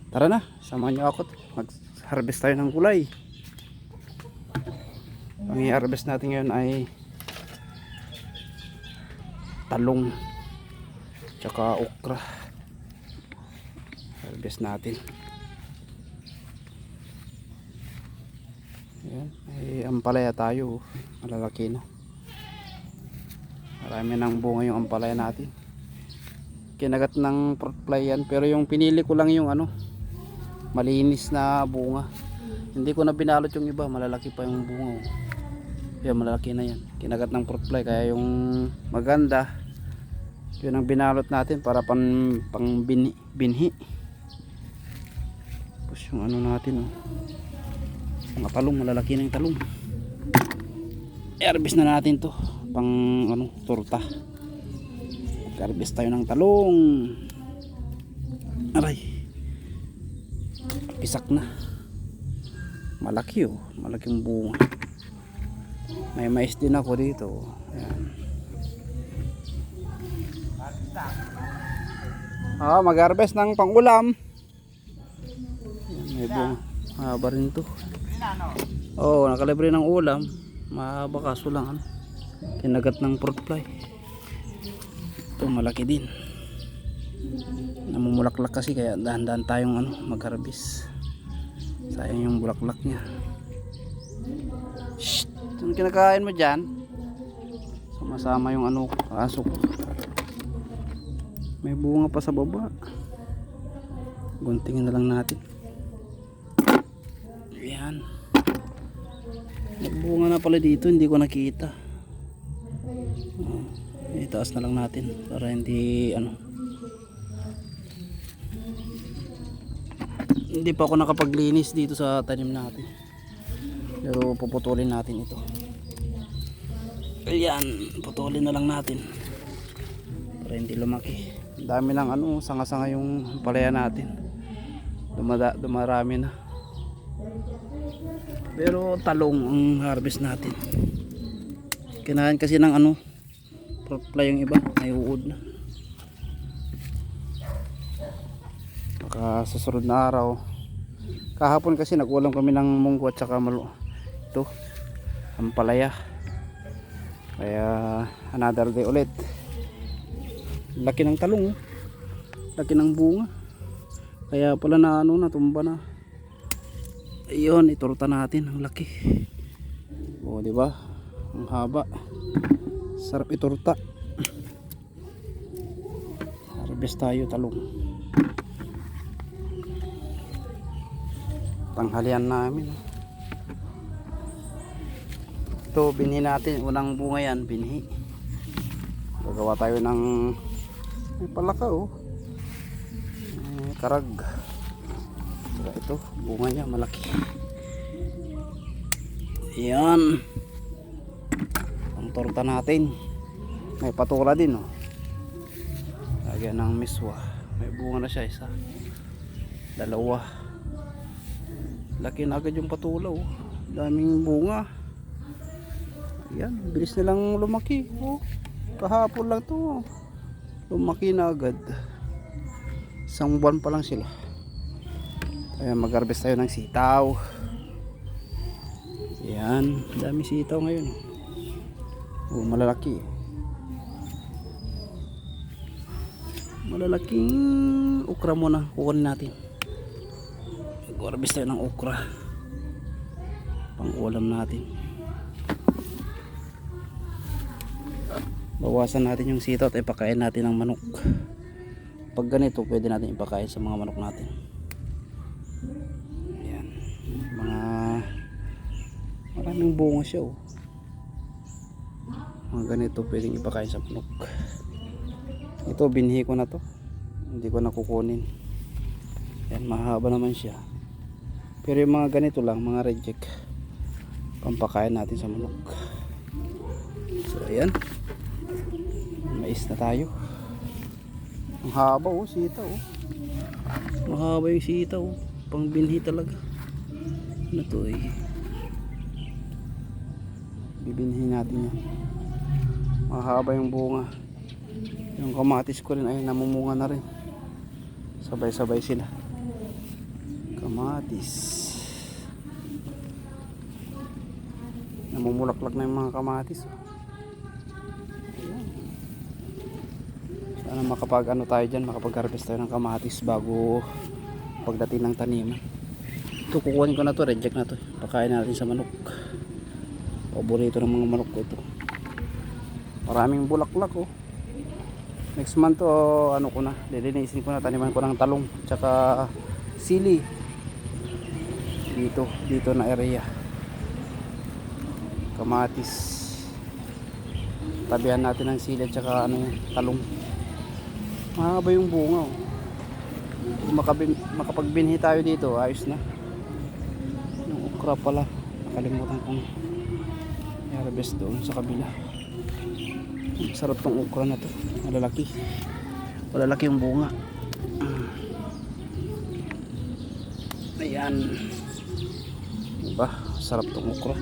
Tara na, samahan niyo ako. Mag-harvest tayo ng gulay. Ang i-harvest natin ngayon ay talong tsaka okra. Harvest natin. Ayan, ay ampalaya tayo. Malalaki na. Marami ng bunga yung ampalaya natin. Kinagat ng fruit fly yan, pero yung pinili ko lang yung malinis na bunga. Hindi ko na binalot yung iba, malalaki pa yung bunga. Yan, malalaki na yan. Kinagat ng fruit fly, kaya yung maganda yun ang binalot natin para pang binhi. Tapos yung natin mga talong, malalaki na yung talong. I-harvest na natin to pang torta. I-harvest tayo ng talong. Aray, pisak na. Malaki malaking bunga. May mais din ako dito. Ayan. Mag-harvest ng pangulam. May bunga. Mahaba rin to. Nakalibre ng ulam. Mahaba kaso lang kinagat ng fruit fly. Ito malaki din. Namumulaklak kasi, kaya dahan-dahan tayong mag-harvest. Sayang yung bulaklak niya. Shhh! Anong kinakain mo dyan? Sumasama yung aso ko. May bunga pa sa baba. Guntingin na lang natin. Ayan. Nagbunga na pala dito, hindi ko nakita. Itaas na lang natin para hindi hindi pa ako nakapaglinis dito sa tanim natin, pero puputulin natin ito. Ayan, putulin na lang natin para hindi lumaki. Ang dami lang sanga-sanga yung palaya natin. Dumarami na, pero talong ang harvest natin. Kinain kasi ng fruit fly yung iba, ay uod na. Baka susunod na araw. Kahapon kasi nag-ulam kami ng munggo at saka ito, ampalaya. Kaya another day ulit. Laki ng talong, laki ng bunga. Kaya pala natumba na. Ayun, iturta natin, ang laki. Di ba? Ang haba. Sarap iturta. Harvest tayo talong. Tanghalian namin. Ito, binhi natin. Unang bunga yan, binhi. Gagawa tayo ng palaka karag. Ito, bunga niya malaki. Yan ang torta natin. May patula din lagyan ng miswa. May bunga na siya, isa, dalawa. Laki na agad yung patula. Daming bunga. Yan, bilis nilang lumaki. Kahapon lang to, lumaki na agad. Isang buwan pa lang sila. Kaya mag-harvest tayo ng sitaw. Yan, dami sitaw ngayon. Malalaki. Malalaking okra muna kukunin natin. Mag-harvest tayo ng okra pang ulam natin. Bawasan natin yung sitaw at ipakain natin ng manok. Pag ganito, pwede natin ipakain sa mga manok natin. Ayan, maraming bunga siya. Mga ganito pwedeng ipakain sa manok. Ito, binhi ko na to, hindi ko na kukunin. Ayan, mahaba naman siya. Pero yung mga ganito lang, mga reject, pampakain natin sa manok. So ayan, mais na tayo. Ang haba sitaw. Mahaba yung sitaw, pang binhi talaga. Bibinhin natin yan. Mahaba yung bunga. Yung kamatis ko rin ay namumunga na rin. Sabay-sabay sila. kamatis. Namumulaklak na yung mga kamatis. Ayan. Sana makapag ano tayo dyan, makapag-harvest tayo ng kamatis bago pagdating ng taniman. Ito, kukunin ko na to, reject na to. Pakain natin sa manok. Paborito ng mga manok ko ito. Maraming bulaklak oh. Next month ano ko na, lilinisin ko na, taniman ko ng talong tsaka sili dito na area. Kamatis, tabihan natin ng sili tsaka ano yun, talong. Mahaba yung bunga oh. Makapagbinhi tayo dito, ayos na. Yung okra pala, nakalimutan kong i-harvest doon sa kabila. Sarap tong okra na to, malalaki yung bunga. Ayan, diba? Sarap tong okra.